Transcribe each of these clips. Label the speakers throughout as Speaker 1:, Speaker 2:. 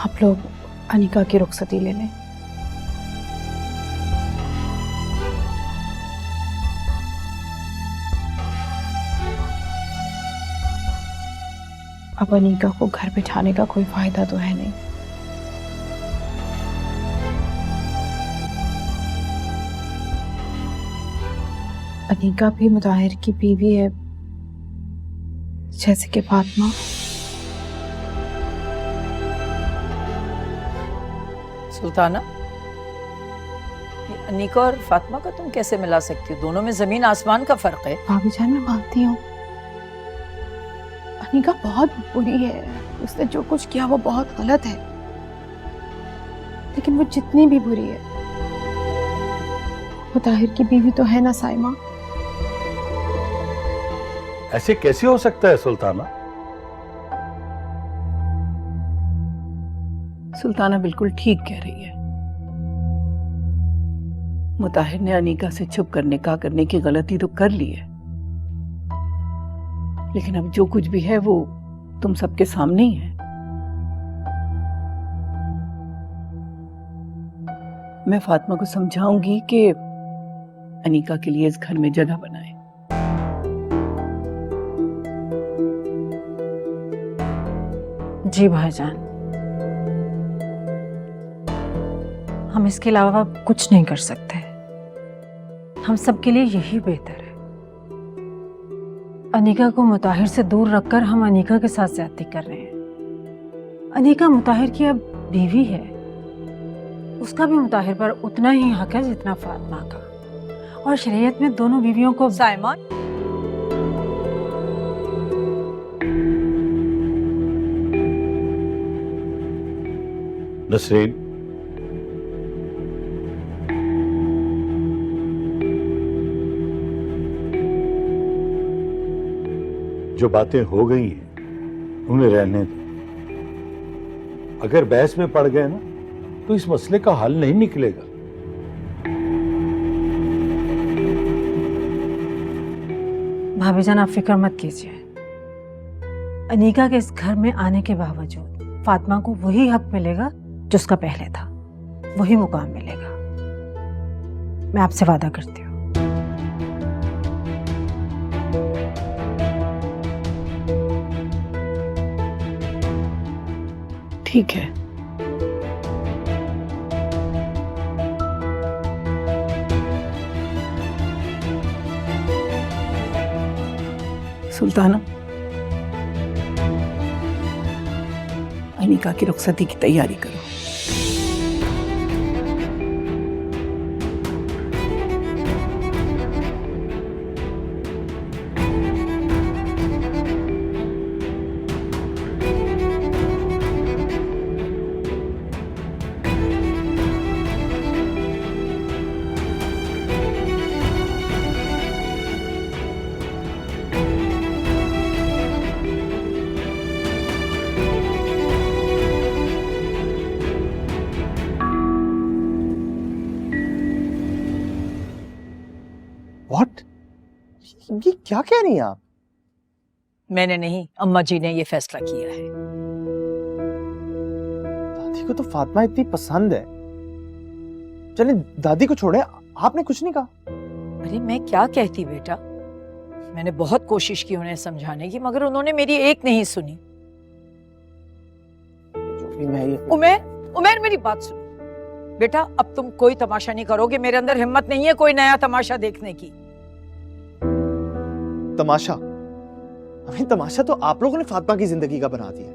Speaker 1: आप लोग अनिका की रुखसती ले लें। अब अनिका को घर बिठाने का कोई फायदा तो है नहीं। अनिका भी मुताहिर की बीवी है, जैसे कि फातिमा।
Speaker 2: सुल्ताना, ये अनीका और फातिमा का तुम कैसे मिला सकती हो? दोनों में जमीन आसमान का फर्क है।
Speaker 1: भाभी जान, मैं मानती हूँ अनिका बहुत बुरी है, उसने जो कुछ किया वो बहुत गलत है, लेकिन वो जितनी भी बुरी है मुताहिर की बीवी तो है ना साइमा।
Speaker 3: ऐसे कैसे हो सकता है सुल्ताना?
Speaker 4: सुल्ताना बिल्कुल ठीक कह रही है। मुताहिर ने अनीका से छुप कर निकाह करने की गलती तो कर ली है, लेकिन अब जो कुछ भी है वो तुम सबके सामने ही है। मैं फातिमा को समझाऊंगी कि अनीका के लिए इस घर में जगह बनाए।
Speaker 5: जी भाईजान, हम इसके अलावा कुछ नहीं कर सकते। हम सबके लिए यही बेहतर है। अनीका को मुताहिर से दूर रखकर हम अनीका के साथ ज्यादती कर रहे हैं। अनीका मुताहिर की अब बीवी है, उसका भी मुताहिर पर उतना ही हक है जितना फातिमा का, और शरीयत में दोनों बीवियों को।
Speaker 2: साइमा,
Speaker 3: नसरीन, जो बातें हो गई हैं उन्हें रहने दो। अगर बहस में पड़ गए ना तो इस मसले का हल नहीं निकलेगा।
Speaker 5: भाभी जान, आप फिक्र मत कीजिए। अनीका के इस घर में आने के बावजूद फातिमा को वही हक मिलेगा जो उसका पहले था, वही मुकाम मिलेगा। मैं आपसे वादा करती हूँ।
Speaker 4: ठीक है। सुल्ताना, अनीका की रुखसती की तैयारी करो।
Speaker 6: What? ये क्या कह रही हैं आप?
Speaker 2: मैंने नहीं, अम्मा जी ने ये फैसला किया है।
Speaker 6: दादी को तो फातिमा इतनी पसंद है। चले दादी को छोड़े, आपने कुछ नहीं कहा।
Speaker 2: अरे मैं क्या कहती बेटा, मैंने बहुत कोशिश की उन्हें समझाने की, मगर उन्होंने मेरी एक नहीं सुनी।
Speaker 6: जो भी मैं ये
Speaker 2: उमेर, उमेर मेरी बात सुनो बेटा, अब तुम कोई तमाशा नहीं करोगे। मेरे अंदर हिम्मत नहीं है कोई नया तमाशा देखने की।
Speaker 6: तमाशा? अभी तमाशा तो आप लोगों ने फातिमा की जिंदगी का बना दिया।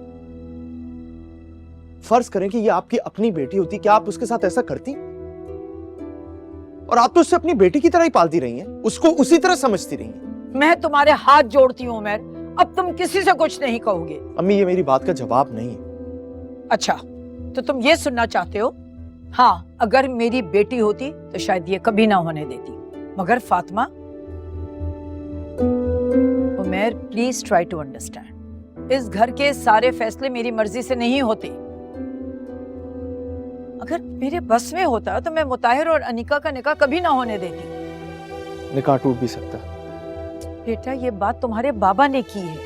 Speaker 6: फर्ज करें कि ये आपकी अपनी बेटी होती, क्या आप उसके साथ ऐसा करती? और आप तो उससे अपनी बेटी की तरह ही पालती रही हैं, उसको उसी तरह समझती रही हैं।
Speaker 2: मैं तुम्हारे हाथ जोड़ती हूँ उमेर, अब तुम किसी से कुछ नहीं कहोगे।
Speaker 6: अम्मी, ये मेरी बात का जवाब नहीं है।
Speaker 2: अच्छा, तो तुम ये सुनना चाहते हो? हाँ, अगर मेरी बेटी होती तो शायद ये कभी ना होने देती, मगर फातिमा। उमेर, प्लीज ट्राई टू अंडरस्टैंड, इस घर के सारे फैसले मेरी मर्जी से नहीं होते। अगर मेरे बस में होता तो मैं मुताहिर और अनीका का निकाह कभी ना होने देती।
Speaker 6: निकाह टूट भी सकता।
Speaker 2: बेटा, ये बात तुम्हारे बाबा ने की है।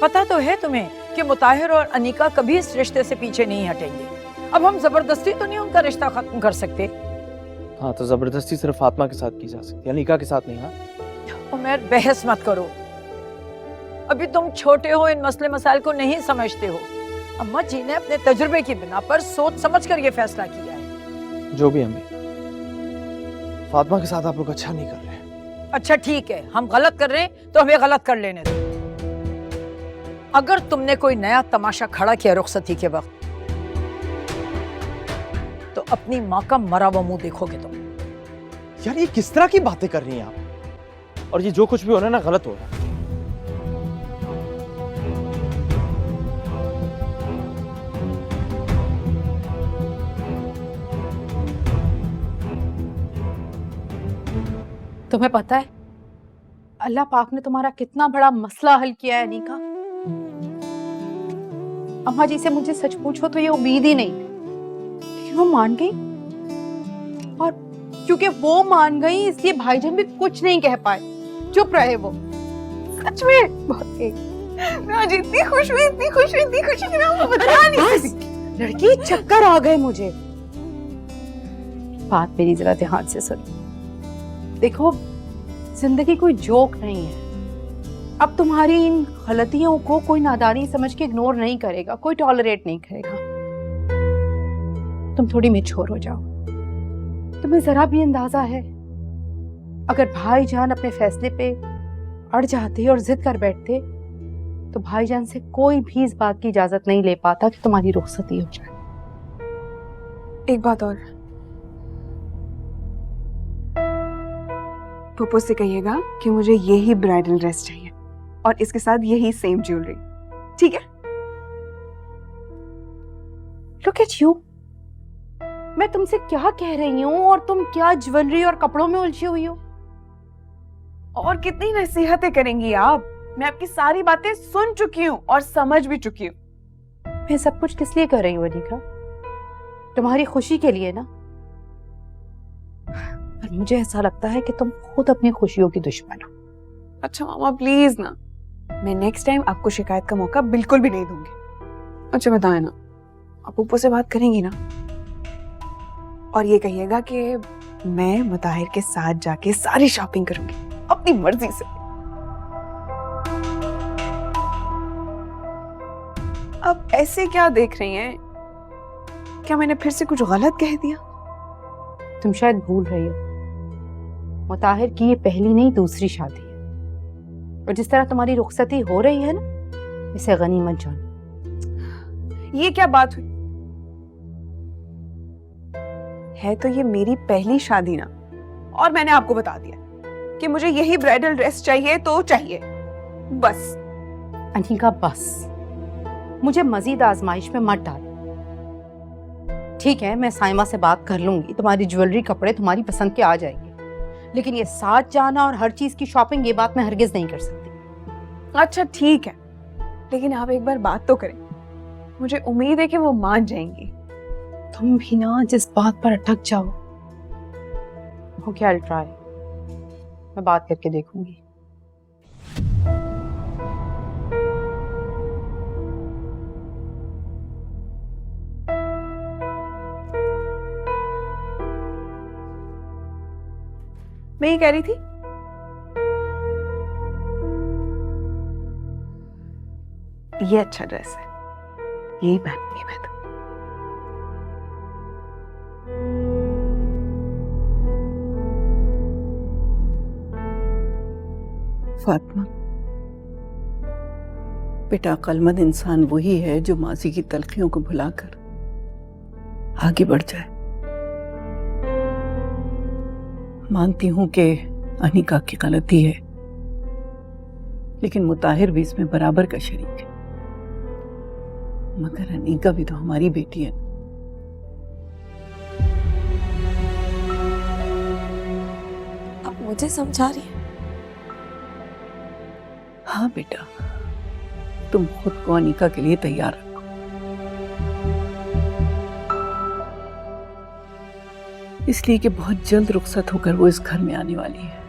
Speaker 2: पता तो है तुम्हें कि मुताहिर और अनीका कभी इस रिश्ते से पीछे नहीं हटेंगे। अब हम जबरदस्ती तो नहीं उनका रिश्ता खत्म कर सकते।
Speaker 6: हाँ, तो जबरदस्ती सिर्फ फातिमा के साथ की जा सकती है, अनीका के साथ नहीं। हाँ,
Speaker 2: उमर बहस मत करो, अभी तुम छोटे हो, इन मसले मसाइल को नहीं समझते हो। अम्मा जी ने अपने तजुर्बे की बिना पर सोच समझ कर ये फैसला किया है।
Speaker 6: जो भी अम्मी, फातिमा के साथ आप लोग अच्छा नहीं कर रहे।
Speaker 2: अच्छा ठीक है, हम गलत कर रहे हैं तो हमें गलत कर लेने दो। अगर तुमने कोई नया तमाशा खड़ा किया रुखसती के वक्त, तो अपनी माँ का मरा हुआ मुंह देखोगे तुम।
Speaker 6: यार ये किस तरह की बातें कर रही हैं आप? और ये जो कुछ भी हो रहा है ना, गलत हो रहा है।
Speaker 1: तुम्हें पता है अल्लाह पाक ने तुम्हारा कितना बड़ा मसला हल किया है अनीका। अम्मा जी से मुझे सच पूछो तो ये उम्मीद ही नहीं, लेकिन वो मान गई, और क्योंकि वो मान गई इसलिए भाईजान भी कुछ नहीं कह पाए, चुप रहे वो। सच में बहुत मैं आज इतनी खुश हुई, इतनी खुश हुई, इतनी खुश हुई, मैं आपको बता नहीं सकती। लड़की चक्कर आ गए मुझे। बात मेरी जरा ध्यान से सुनो। देखो, जिंदगी कोई जोक नहीं है। अब तुम्हारी इन गलतियों को कोई नादानी समझ के इग्नोर नहीं करेगा, कोई टॉलरेट नहीं करेगा। तुम थोड़ी मैच्योर हो जाओ। तुम्हें जरा भी अंदाजा है, अगर भाईजान अपने फैसले पे अड़ जाते और जिद कर बैठते तो भाईजान से कोई भी इस बात की इजाजत नहीं ले पाता कि तुम्हारी रुखसती हो जाए।
Speaker 7: एक बात और, पप्पू से कहिएगा कि मुझे यही ब्राइडल ड्रेस चाहिए और इसके साथ यही सेम ज्वेलरी, ठीक है?
Speaker 1: लुक एट यू, मैं तुमसे क्या कह रही हूँ और तुम क्या ज्वेलरी और कपड़ों में उलझी हुई हो।
Speaker 7: और कितनी नसीहतें करेंगी आप? मैं आपकी सारी बातें सुन चुकी हूँ और समझ भी चुकी हूँ।
Speaker 1: मैं सब कुछ किस लिए कर रही हूँ अनीका? तुम्हारी खुशी के लिए ना। पर मुझे ऐसा लगता है कि तुम खुद अपनी खुशियों की दुश्मन हो।
Speaker 7: अच्छा मामा प्लीज ना, मैं नेक्स्ट टाइम आपको शिकायत का मौका बिल्कुल भी नहीं दूंगी। अच्छा बताए ना, आप पप्पू से बात करेंगी ना? और ये कहिएगा कि मैं मुताहिर के साथ जाके सारी शॉपिंग करूंगी अपनी मर्जी से। अब ऐसे क्या देख रही हैं? क्या मैंने फिर से कुछ गलत कह दिया?
Speaker 1: तुम शायद भूल रही हो, मुताहिर की ये पहली नहीं दूसरी शादी है, और जिस तरह तुम्हारी रुखसती हो रही है ना, इसे गनीमत जानो।
Speaker 7: ये क्या बात हुई? है तो ये मेरी पहली शादी ना, और मैंने आपको बता दिया कि मुझे यही ब्राइडल ड्रेस चाहिए तो चाहिए, बस।
Speaker 1: अनीका बस, मुझे मजीद आजमाइश में मत डाल। ठीक है, मैं साइमा से बात कर लूंगी, तुम्हारी ज्वेलरी कपड़े तुम्हारी पसंद के आ जाएंगे, लेकिन ये साथ जाना और हर चीज की शॉपिंग, ये बात मैं हरगिज नहीं कर सकती।
Speaker 7: अच्छा ठीक है, लेकिन आप एक बार बात तो करें, मुझे उम्मीद है कि वो मान जाएंगी।
Speaker 1: तुम भी ना जिस बात पर अटक जाओ। ओके, आई विल ट्राई, मैं बात करके देखूंगी।
Speaker 7: मैं ये कह रही थी, ये अच्छा ड्रेस है, यही पहनूंगी मैं तो।
Speaker 4: फातिमा, बेटा, अक्लमंद इंसान वही है जो माजी की तलखियों को भुलाकर आगे बढ़ जाए। मानती हूं कि अनीका की गलती है, लेकिन मुताहिर भी इसमें बराबर का शरीक है। मगर अनीका भी तो हमारी बेटी है।
Speaker 7: आप मुझे समझा रही हैं?
Speaker 4: हाँ बेटा, तुम खुद को अनीका के लिए तैयार रखो। इसलिए कि बहुत जल्द रुखसत होकर वो इस घर में आने वाली है।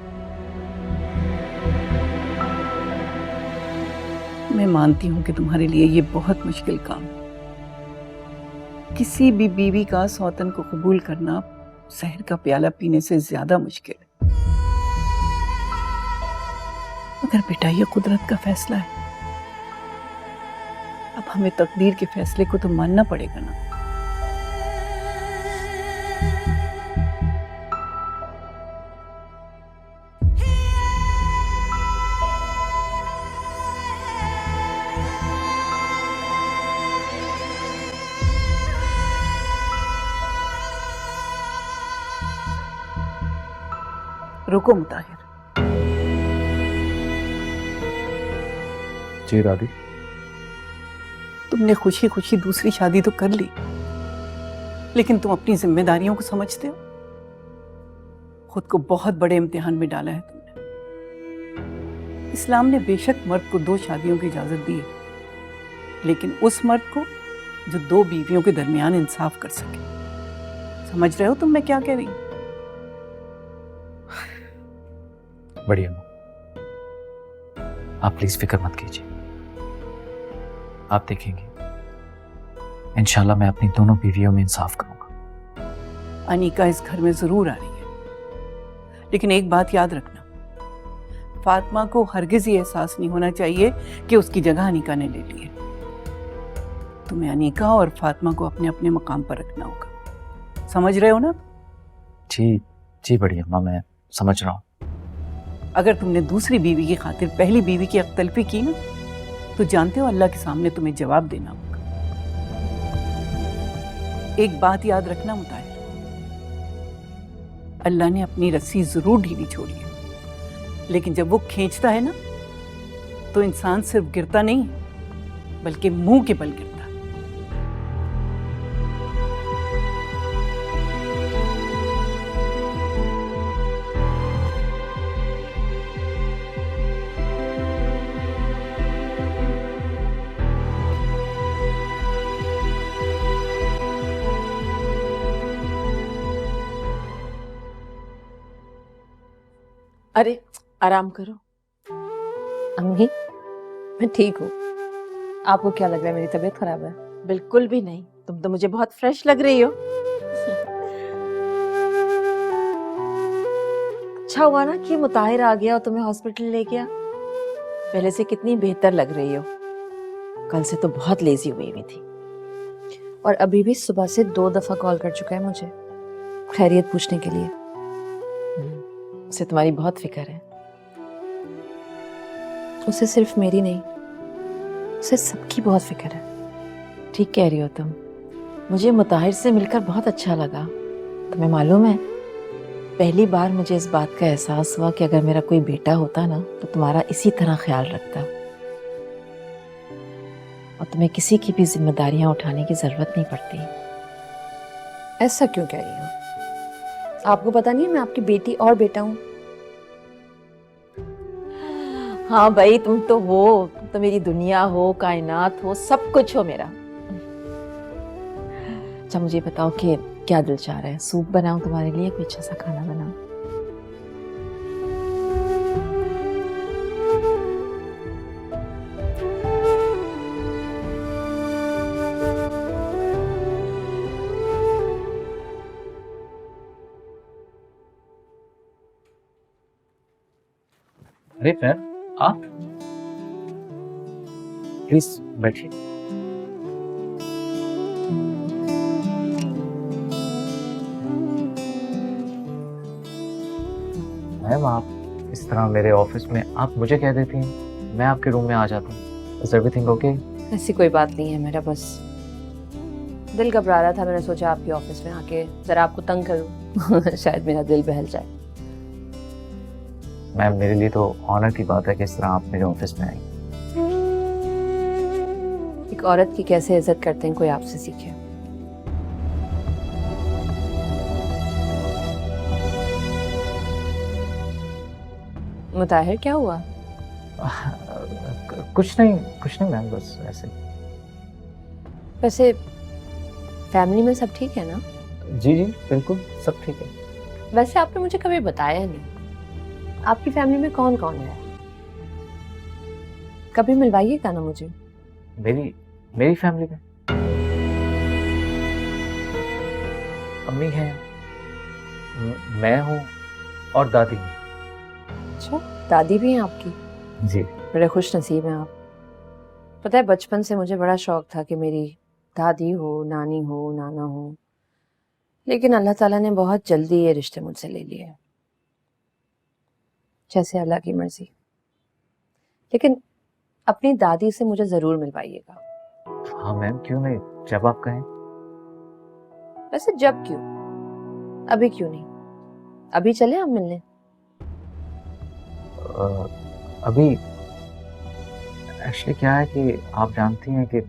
Speaker 4: मैं मानती हूं कि तुम्हारे लिए ये बहुत मुश्किल काम है, किसी भी बीवी का सौतन को कबूल करना जहर का प्याला पीने से ज्यादा मुश्किल है। मगर बेटा ये कुदरत का फैसला है। अब हमें तकदीर के फैसले को तो मानना पड़ेगा ना। रुको मुताहिर।
Speaker 6: जी दादी।
Speaker 4: तुमने खुशी खुशी दूसरी शादी तो कर ली, लेकिन तुम अपनी जिम्मेदारियों को समझते हो? खुद को बहुत बड़े इम्तिहान में डाला है तुमने। इस्लाम ने बेशक मर्द को 2 शादियों की इजाजत दी है, लेकिन उस मर्द को जो 2 बीवियों के दरमियान इंसाफ कर सके। समझ रहे हो तुम मैं क्या कह रही हूँ?
Speaker 8: बढ़िया अम्मा, आप प्लीज फिक्र मत कीजिए। आप देखेंगे इंशाल्लाह मैं अपनी दोनों बीवियों में इंसाफ करूंगा।
Speaker 4: अनीका इस घर में जरूर आ रही है, लेकिन एक बात याद रखना, फातिमा को हरगिज ये एहसास नहीं होना चाहिए कि उसकी जगह अनीका ने ले ली है। तुम्हें अनीका और फातिमा को अपने अपने मकाम पर रखना होगा। समझ रहे हो ना?
Speaker 8: जी जी बढ़िया अम्मा, मैं समझ रहा हूँ।
Speaker 4: अगर तुमने दूसरी बीवी की खातिर पहली बीवी की अख्तल्फी की ना, तो जानते हो अल्लाह के सामने तुम्हें जवाब देना होगा। एक बात याद रखना मुताहिर, अल्लाह ने अपनी रस्सी जरूर ढीली छोड़ी है, लेकिन जब वो खींचता है ना, तो इंसान सिर्फ गिरता नहीं बल्कि मुंह के बल गिरता है।
Speaker 2: अरे आराम करो।
Speaker 9: अम्मी मैं ठीक हूँ। आपको क्या लग रहा है मेरी तबीयत खराब है?
Speaker 2: बिल्कुल भी नहीं, तुम तो मुझे बहुत फ्रेश लग रही हो। अच्छा हुआ ना कि मुताहिर आ गया और तुम्हें हॉस्पिटल ले गया। पहले से कितनी बेहतर लग रही हो। कल से तो बहुत लेजी हुई हुई थी।
Speaker 9: और अभी भी सुबह से 2 दफा कॉल कर चुका है मुझे खैरियत पूछने के लिए।
Speaker 2: उसे तुम्हारी बहुत फिक्र है।
Speaker 9: उसे सिर्फ मेरी नहीं, उसे सबकी बहुत फिक्र है।
Speaker 2: ठीक कह रही हो तुम। मुझे मुताहिर से मिलकर बहुत अच्छा लगा। तुम्हें मालूम है, पहली बार मुझे इस बात का एहसास हुआ कि अगर मेरा कोई बेटा होता ना, तो तुम्हारा इसी तरह ख्याल रखता और तुम्हें किसी की भी जिम्मेदारियां उठाने की जरूरत नहीं पड़ती।
Speaker 9: ऐसा क्यों कह रही हो? आपको पता नहीं है मैं आपकी बेटी और बेटा हूँ।
Speaker 2: हाँ भाई, तुम तो हो, तुम तो मेरी दुनिया हो, कायनात हो, सब कुछ हो मेरा। अच्छा मुझे बताओ कि क्या दिल चाह रहा है? सूप बनाऊं तुम्हारे लिए? कोई अच्छा सा खाना बनाऊं?
Speaker 8: अरे फैन आप प्लीज बैठिए। मैम आप इस तरह मेरे ऑफिस में आप मुझे कह देती हैं, मैं आपके रूम में आ जाता हूँ। Is everything okay?
Speaker 9: ऐसी कोई बात नहीं है, मेरा बस दिल घबरा रहा था। मैंने सोचा आपके ऑफिस में आके जरा आपको तंग करूं। शायद मेरा दिल बहल जाए।
Speaker 8: मैम मेरे लिए तो ऑनर की बात है कि इस तरह आप मेरे ऑफिस में आई।
Speaker 9: एक औरत की कैसे इज्जत करते हैं कोई आपसे सीखे। मुताहिर क्या हुआ?
Speaker 8: कुछ नहीं मैम, बस ऐसे।
Speaker 9: वैसे फैमिली में सब ठीक है ना?
Speaker 8: जी जी बिल्कुल सब ठीक है।
Speaker 9: वैसे आपने मुझे कभी बताया नहीं, आपकी फैमिली में कौन कौन है? कभी मिलवाइएगा ना मुझे।
Speaker 8: मेरी फैमिली में अम्मी हैं, मैं हूँ और दादी हैं।
Speaker 9: अच्छा, दादी भी हैं आपकी?
Speaker 8: जी।
Speaker 9: बड़े खुश नसीब हैं आप। पता है, बचपन से मुझे बड़ा शौक था कि मेरी दादी हो, नानी हो, नाना हो, लेकिन अल्लाह ताला ने बहुत जल्दी ये रिश्ते मुझसे ले लिए। जैसे अल्लाह की मर्जी। लेकिन अपनी दादी से मुझे जरूर मिलवाइएगा।
Speaker 8: हाँ मैम, क्यों नहीं, जब आप कहें।
Speaker 9: वैसे जब क्यों, अभी क्यों नहीं? अभी चले हम मिलने?
Speaker 8: अभी एक्चुअली क्या है कि आप जानती हैं कि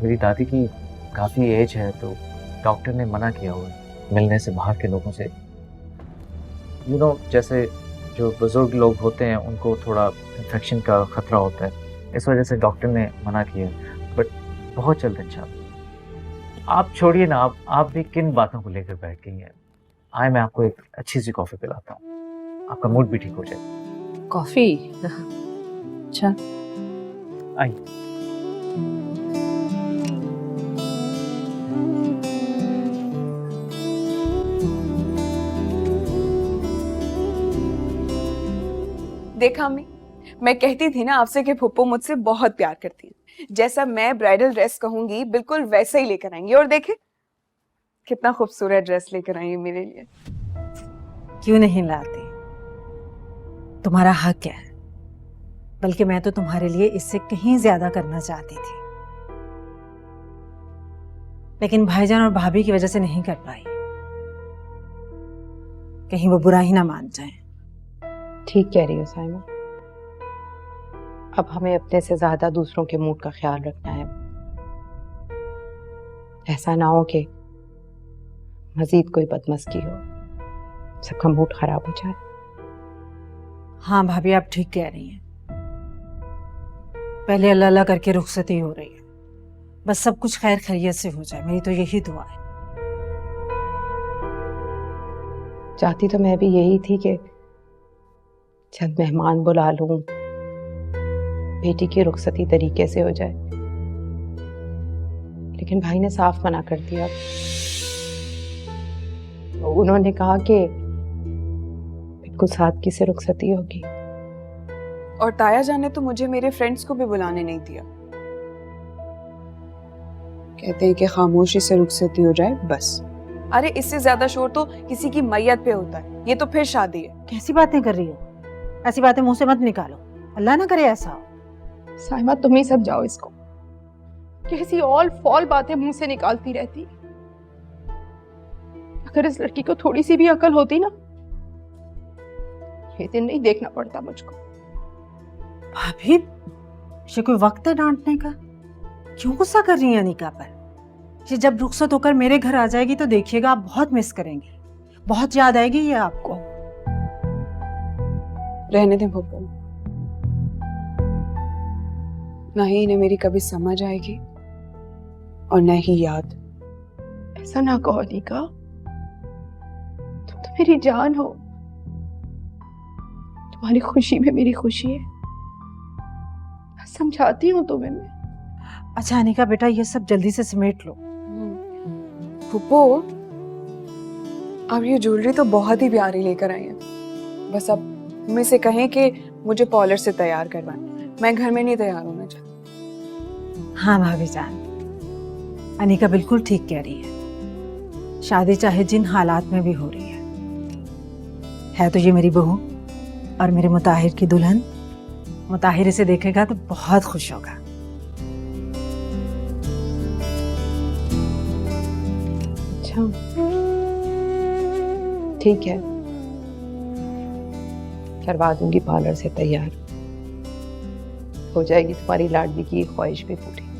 Speaker 8: मेरी दादी की काफ़ी एज है, तो डॉक्टर ने मना किया हुआ है मिलने से बाहर के लोगों से। जैसे जो बुज़ुर्ग लोग होते हैं उनको थोड़ा इन्फेक्शन का ख़तरा होता है, इस वजह से डॉक्टर ने मना किया। बट बहुत जल्द इंशाल्लाह। आप छोड़िए ना, आप भी किन बातों को लेकर बैठ गई हैं। आए, मैं आपको एक अच्छी सी कॉफ़ी पिलाता हूँ, आपका मूड भी ठीक हो जाए।
Speaker 9: कॉफी? अच्छा।
Speaker 8: आइए।
Speaker 7: देखा अम्मी, मैं कहती थी ना आपसे कि फुप्पो मुझसे बहुत प्यार करती है। जैसा मैं ब्राइडल ड्रेस कहूंगी बिल्कुल वैसा ही लेकर आएंगे। और देखे कितना खूबसूरत ड्रेस लेकर आई है मेरे लिए।
Speaker 5: क्यों नहीं लाती? तुम्हारा हक है, बल्कि मैं तो तुम्हारे लिए इससे कहीं ज्यादा करना चाहती थी, लेकिन भाईजान और भाभी की वजह से नहीं कर पाई। कहीं वो बुरा ही ना मान जाए।
Speaker 1: ठीक कह रही हो साइमा। अब हमें अपने से ज्यादा दूसरों के मूड का ख्याल रखना है। ऐसा ना हो कि मजीद कोई बदमस्की हो, सबका मूड खराब हो जाए।
Speaker 5: हाँ भाभी, आप ठीक कह रही हैं। पहले अल्लाह अल्लाह करके रुखसती हो रही है, बस सब कुछ खैर खैरियत से हो जाए, मेरी तो यही दुआ है।
Speaker 1: चाहती तो मैं भी यही थी कि चंद मेहमान बुला लूं, बेटी की रुखसती तरीके से हो जाए, लेकिन भाई ने साफ मना कर दिया। उन्होंने कहा कि बिल्कुल सादगी से रुखसती होगी।
Speaker 7: और ताया जान ने तो मुझे मेरे फ्रेंड्स को भी बुलाने नहीं दिया। कहते हैं कि खामोशी से रुखसती हो जाए बस। अरे इससे ज्यादा शोर तो किसी की मैयत पे होता है, ये तो फिर शादी है।
Speaker 5: कैसी बातें कर रही हो? ऐसी बातें मुंह से मत निकालो, अल्लाह ना करे ऐसा हो।
Speaker 1: साइमा तुम ही समझाओ इसको, कैसी ऑल फॉल बातें मुंह से निकालती रहती। अगर इस लड़की को थोड़ी सी भी अकल होती ना, ये दिन नहीं देखना पड़ता मुझको।
Speaker 5: भाभी, ये कोई वक्त है डांटने का? क्यों गुस्सा कर रही हैं अनिका पर? ये जब रुखसत होकर मेरे घर आ जाएगी तो देखिएगा आप बहुत मिस करेंगे, बहुत याद आएगी ये आपको।
Speaker 7: रहने दे भूपो, ना ही इन्हें मेरी कभी समझ आएगी और न ही याद।
Speaker 1: ऐसा ना कहो अनिका, तुम तो मेरी जान हो, तुम्हारी खुशी में मेरी खुशी है। समझाती हूँ तुम्हें मैं।
Speaker 5: अच्छा अनिका बेटा, ये सब जल्दी से समेट लो।
Speaker 7: फूफो, आप ये ज्वेलरी तो बहुत ही प्यारी लेकर आई हैं। बस अब मुझे से कहें कि मुझे पार्लर से तैयार करवाएं, मैं घर में नहीं तैयार होना चाहती।
Speaker 5: हाँ भाभी जान, अनिका बिल्कुल ठीक कह रही है। शादी चाहे जिन हालात में भी हो रही है तो ये मेरी बहू और मेरे मुताहिर की दुल्हन। मुताहिर इसे देखेगा तो बहुत खुश होगा।
Speaker 1: अच्छा ठीक है, करवा दूंगी पार्लर से तैयार, हो जाएगी तुम्हारी लाडली की ख्वाहिश भी पूरी।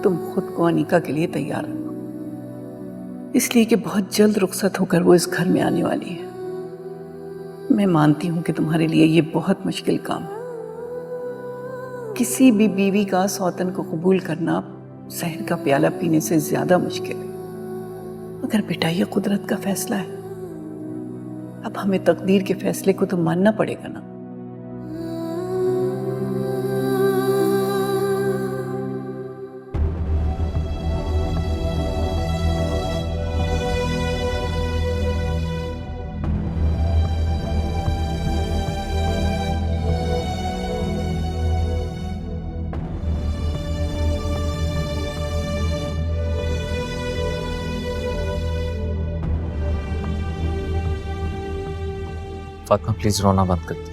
Speaker 4: तुम खुद को अनीका के लिए तैयार रखो, इसलिए कि बहुत जल्द रुखसत होकर वो इस घर में आने वाली है। मैं मानती हूं कि तुम्हारे लिए ये बहुत मुश्किल काम है। किसी भी बीवी का सौतन को कबूल करना जहर का प्याला पीने से ज्यादा मुश्किल है, मगर बेटा ये कुदरत का फैसला है। अब हमें तकदीर के फैसले को तो मानना पड़ेगा ना।
Speaker 8: फातिमा प्लीज रोना बंद कर दो।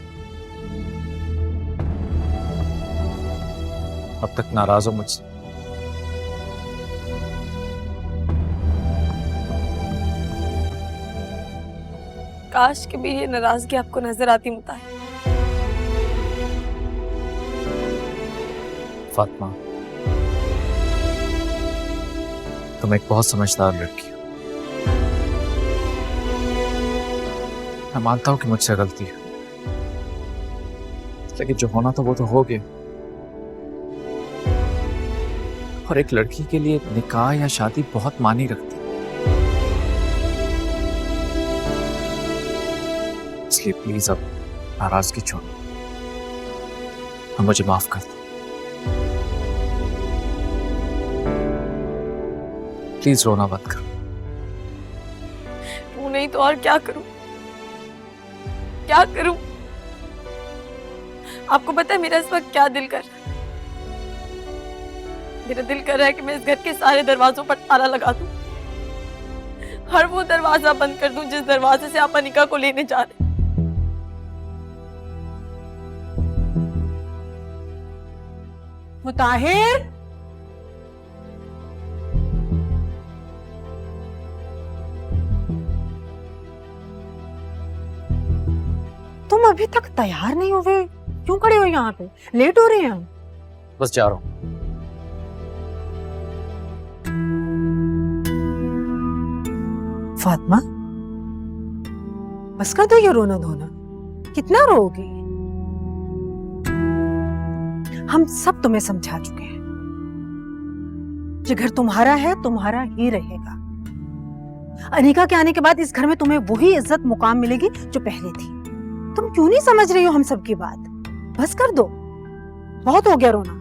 Speaker 8: अब तक नाराज हो मुझसे।
Speaker 10: काश कि मेरी ये नाराजगी आपको नजर आती मुताहिर।
Speaker 8: फातिमा तुम एक बहुत समझदार लड़की हो। मैं मानता हूं कि मुझसे गलती है, लेकिन जो होना था वो तो हो गया। और एक लड़की के लिए निकाह या शादी बहुत मायने रखती है, इसलिए प्लीज अब नाराजगी छोड़ो और मुझे माफ कर दो। प्लीज रोना बंद करो।
Speaker 10: तू नहीं तो और क्या करूं, क्या करूं? आपको पता है मेरा इस वक्त क्या दिल कर रहा है? मेरा दिल कर रहा है कि मैं इस घर के सारे दरवाजों पर ताला लगा दूं, हर वो दरवाजा बंद कर दूं जिस दरवाजे से आप अनिका को लेने जा रहे हैं।
Speaker 5: मुताहिर, तुम अभी तक तैयार नहीं हुए, क्यों खड़े हो यहाँ पे? लेट हो रहे हैं हम।
Speaker 8: बस जा रहा हूं।
Speaker 5: फातिमा, बस कर दो ये रोना धोना, कितना रोओगी? हम सब तुम्हें समझा चुके हैं, ये घर तुम्हारा है, तुम्हारा ही रहेगा। अनिका के आने के बाद इस घर में तुम्हें वही इज्जत मुकाम मिलेगी जो पहले थी। तुम क्यों नहीं समझ रही हो हम सब की बात? बस कर दो, बहुत हो गया रोना।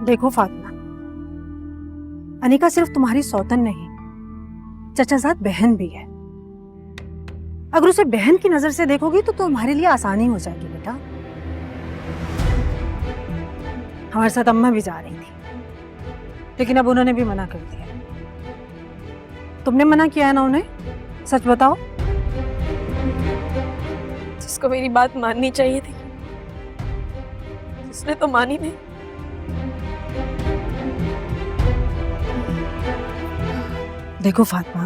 Speaker 5: देखो फातिमा, अनिका सिर्फ तुम्हारी सौतन नहीं, चचाजाद बहन भी है। अगर उसे बहन की नजर से देखोगी तो तुम्हारे लिए आसानी हो जाएगी बेटा। हमारे साथ अम्मा भी जा रही थी, लेकिन अब उन्होंने भी मना कर दिया। तुमने मना किया है ना उन्हें? सच बताओ।
Speaker 10: जिसको मेरी बात माननी चाहिए थी उसने तो मानी नहीं।
Speaker 5: देखो फातिमा,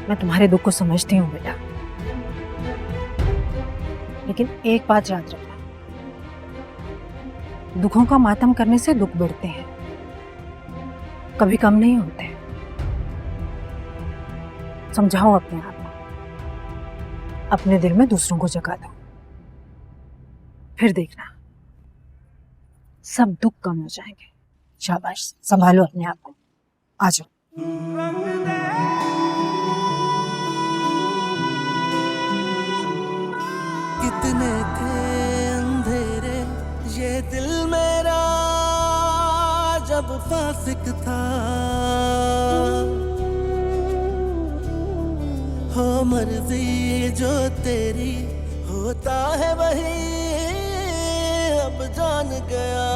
Speaker 5: मैं तुम्हारे दुख को समझती हूँ बेटा, लेकिन एक बात याद रखना, दुखों का मातम करने से दुख बढ़ते हैं, कभी कम नहीं होते। समझाओ अपने आप को, अपने दिल में दूसरों को जगा दो, फिर देखना सब दुख कम हो जाएंगे। शाबाश, संभालो अपने आप को, आ जाओ।
Speaker 11: कितने थे अंधेरे ये दिल मेरा जब फासिक था, हो मर्जी जो तेरी होता है वही अब जान गया।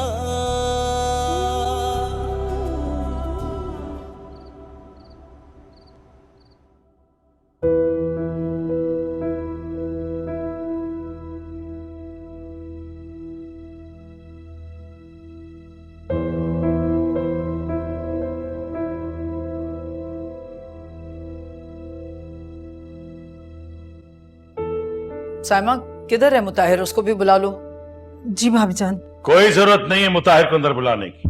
Speaker 12: साइमा, किधर है मुताहिर? उसको भी बुला लो।
Speaker 5: जी भाभी जान।
Speaker 3: कोई जरूरत नहीं है मुताहिर को अंदर बुलाने की।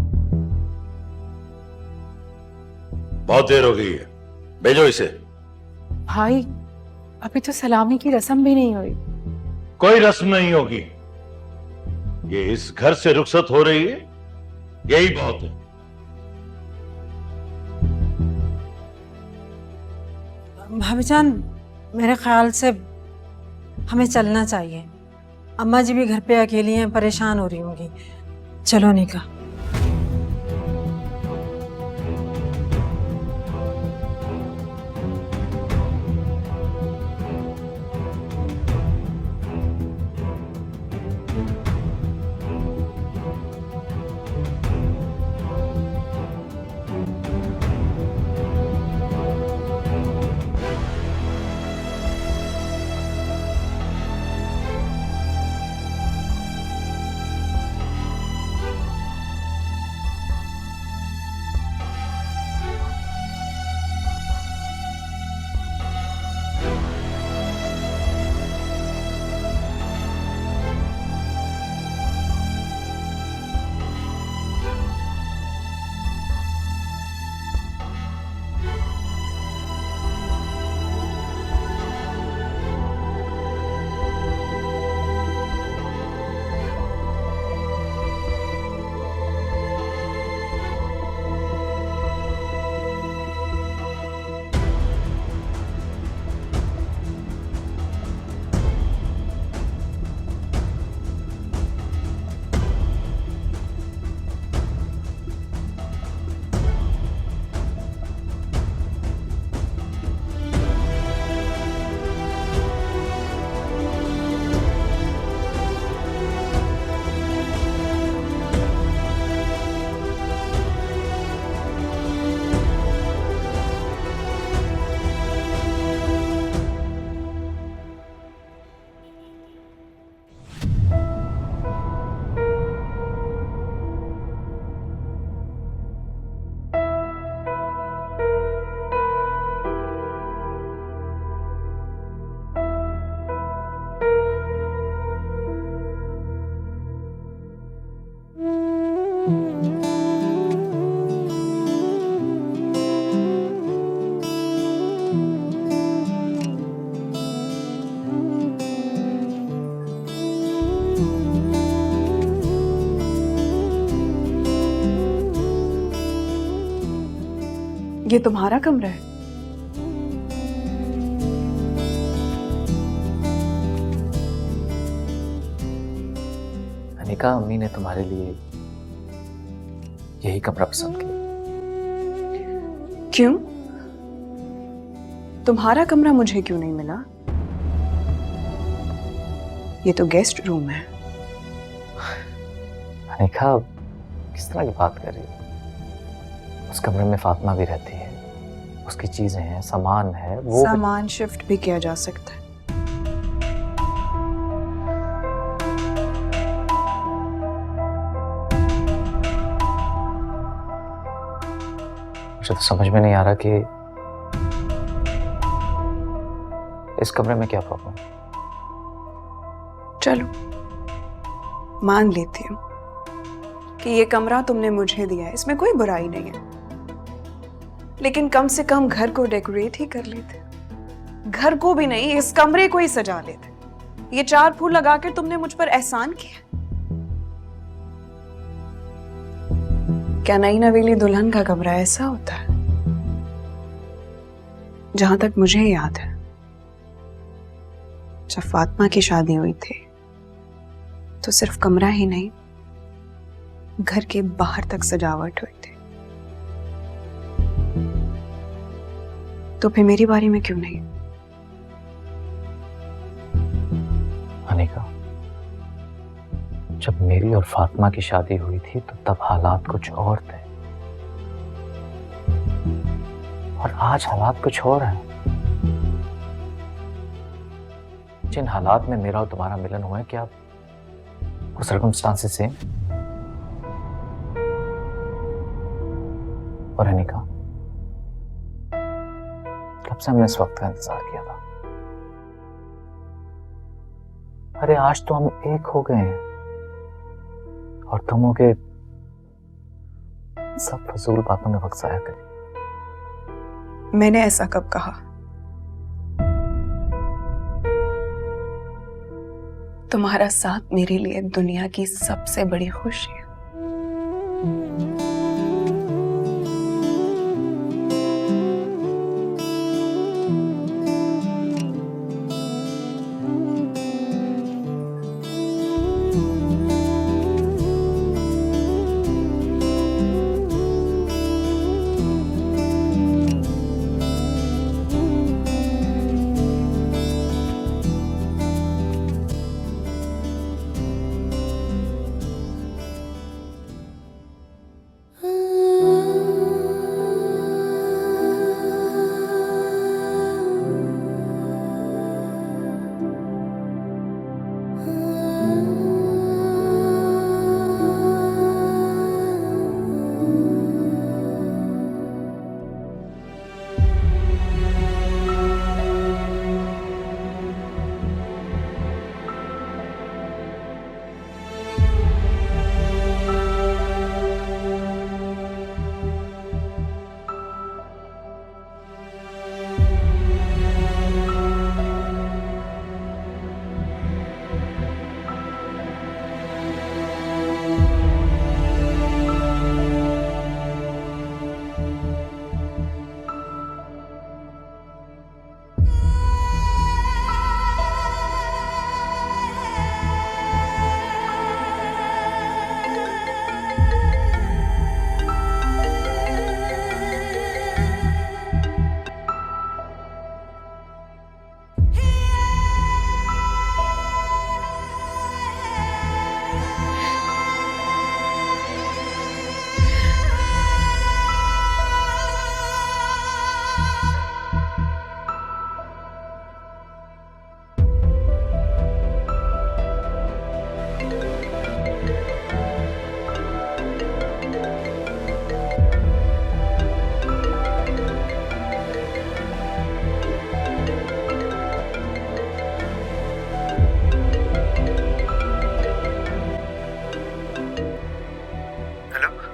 Speaker 3: बहुत देर हो गई है, भेजो इसे।
Speaker 1: भाई अभी तो सलामी की रस्म भी नहीं हुई।
Speaker 3: कोई रस्म नहीं होगी, ये इस घर से रुखसत हो रही है, यही बहुत है।
Speaker 5: भाभी जान, मेरे ख्याल से हमें चलना चाहिए। अम्मा जी भी घर पे अकेली हैं, परेशान हो रही होंगी। चलो निका।
Speaker 7: ये तुम्हारा कमरा है?
Speaker 8: अनिका, अम्मी ने तुम्हारे लिए यही कमरा पसंद किया।
Speaker 7: क्यों? तुम्हारा कमरा मुझे क्यों नहीं मिला? ये तो गेस्ट रूम है।
Speaker 8: अनिका, किस तरह की बात कर रही हो? उस कमरे में फातिमा भी रहती है, उसकी चीजें हैं, सामान है, वो
Speaker 7: सामान शिफ्ट भी किया जा सकता है।
Speaker 8: मुझे तो समझ में नहीं आ रहा कि इस कमरे में क्या प्रॉब्लम है।
Speaker 7: चलो मान लेती हूँ कि ये कमरा तुमने मुझे दिया है, इसमें कोई बुराई नहीं है, लेकिन कम से कम घर को डेकोरेट ही कर लेते। घर को भी नहीं, इस कमरे को ही सजा लेते। ये 4 फूल लगाकर तुमने मुझ पर एहसान किया। क्या नई नवेली दुल्हन का कमरा ऐसा होता है? जहां तक मुझे याद है, जब फातिमा की शादी हुई थी तो सिर्फ कमरा ही नहीं, घर के बाहर तक सजावट हुई थी। तो फिर मेरी बारी में क्यों नहीं?
Speaker 8: अनिका, जब मेरी और फातिमा की शादी हुई थी तो तब हालात कुछ और थे, और आज हालात कुछ और हैं। जिन हालात में मेरा और तुम्हारा मिलन हुआ है, क्या वो सर्कमस्टांसेस सेम? और अनिका, कब से हमने इस वक्त का इंतजार किया था। अरे आज तो हम एक हो गए हैं और तुम हो के सब फजूल बातों में वक्त जाया करें।
Speaker 7: मैंने ऐसा कब कहा? तुम्हारा साथ मेरे लिए दुनिया की सबसे बड़ी खुशी है।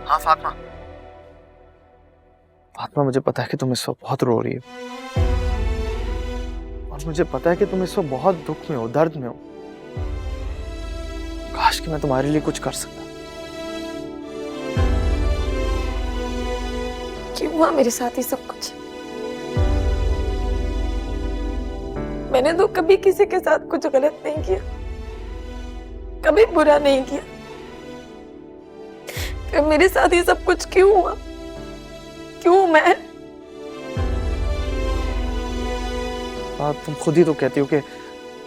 Speaker 6: हाँ फातिमा, फातिमा मुझे पता है कि तुम इस वक्त बहुत रो रही हो और मुझे पता है कि तुम इस वक्त बहुत दुख में हो, दर्द में हो। काश कि मैं तुम्हारे लिए कुछ कर सकता।
Speaker 10: क्यों हुआ मेरे साथ ही सब कुछ? मैंने तो कभी किसी के साथ कुछ गलत नहीं किया, कभी बुरा नहीं किया। फिर मेरे साथ ये सब कुछ क्यों हुआ? क्यों मैं?
Speaker 6: बात तुम खुद ही तो कहती हो कि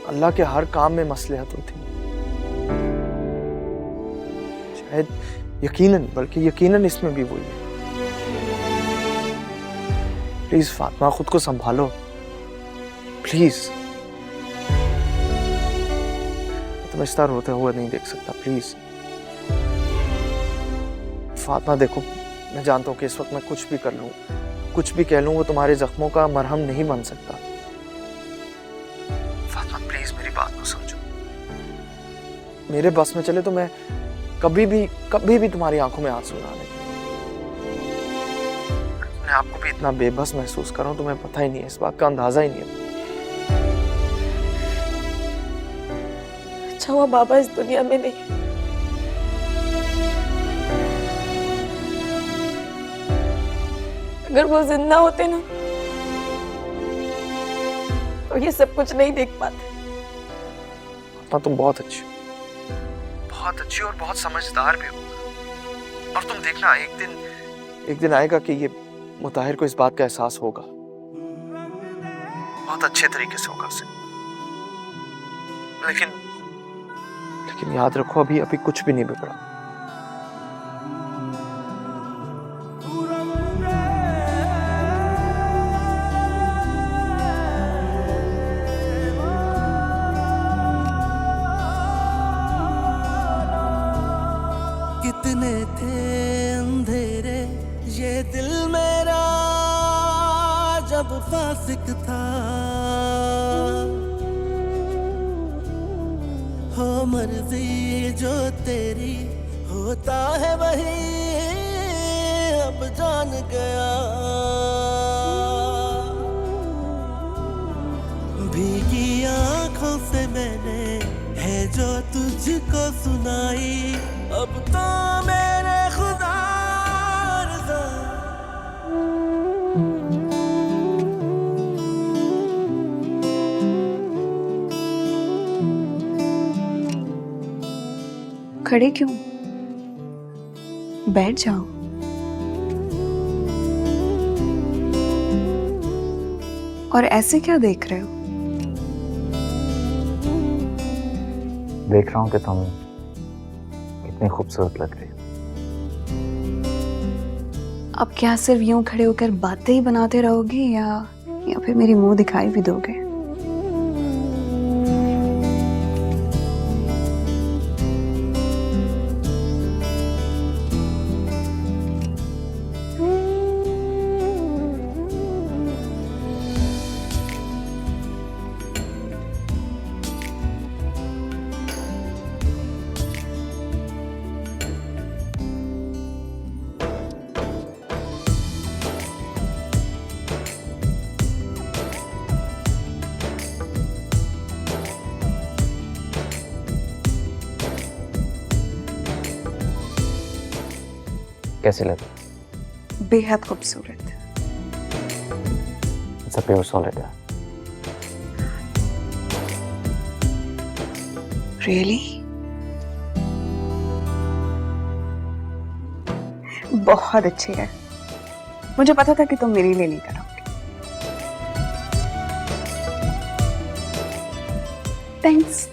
Speaker 6: अल्लाह के हर काम में मसलहत होती है। शायद यकीनन, बल्कि यकीनन इसमें भी वही है। प्लीज फातिमा, खुद को संभालो प्लीज। तुम इस तरह रोते हुए नहीं देख सकता, प्लीज। फातिमा देखो, मैं जानता हूँ कि इस वक्त मैं कुछ भी कर लूँ, कुछ भी कह लूँ, वो तुम्हारे जख्मों का मरहम नहीं बन सकता। फातिमा प्लीज मेरी बात को समझो। मेरे बस में चले तो मैं कभी भी तुम्हारी आंखों में आंसू ना आने। मैं आपको भी इतना बेबस महसूस कर रहा हूँ, तुम्हें पता ही नहीं है, इस बात का अंदाजा ही नहीं है।
Speaker 10: अच्छा हुआ बाबा इस दुनिया में नहीं। अगर वो जिंदा होते ना तो ये सब कुछ नहीं देख पाते।
Speaker 6: हाँ, तुम बहुत अच्छी और बहुत समझदार भी हो। और तुम देखना, एक दिन आएगा कि ये मुताहिर को इस बात का एहसास होगा, बहुत अच्छे तरीके से होगा उसे। लेकिन याद रखो, अभी कुछ भी नहीं बिगड़ा।
Speaker 11: कितने थे अंधेरे ये दिल मेरा जब फासिक था, मर्जी जो तेरी होता है वही अब जान गया। भीगी आंखों से मैंने है जो तुझको सुनाई, अब तो मेरे खुदा रज़ा।
Speaker 7: खड़े क्यों? बैठ जाओ। और ऐसे क्या देख रहे हो?
Speaker 8: देख रहा हूँ कि तुम कितनी खूबसूरत लग रही हो।
Speaker 7: अब क्या सिर्फ यूं खड़े होकर बातें ही बनाते रहोगे या फिर मेरी मुंह दिखाई भी दोगे?
Speaker 8: कैसी लगी?
Speaker 7: बेहद खूबसूरत।
Speaker 8: It's a pure solid.
Speaker 7: Really? बहुत अच्छी है। मुझे पता था कि तुम मेरे लिए नहीं करोगे। थैंक्स।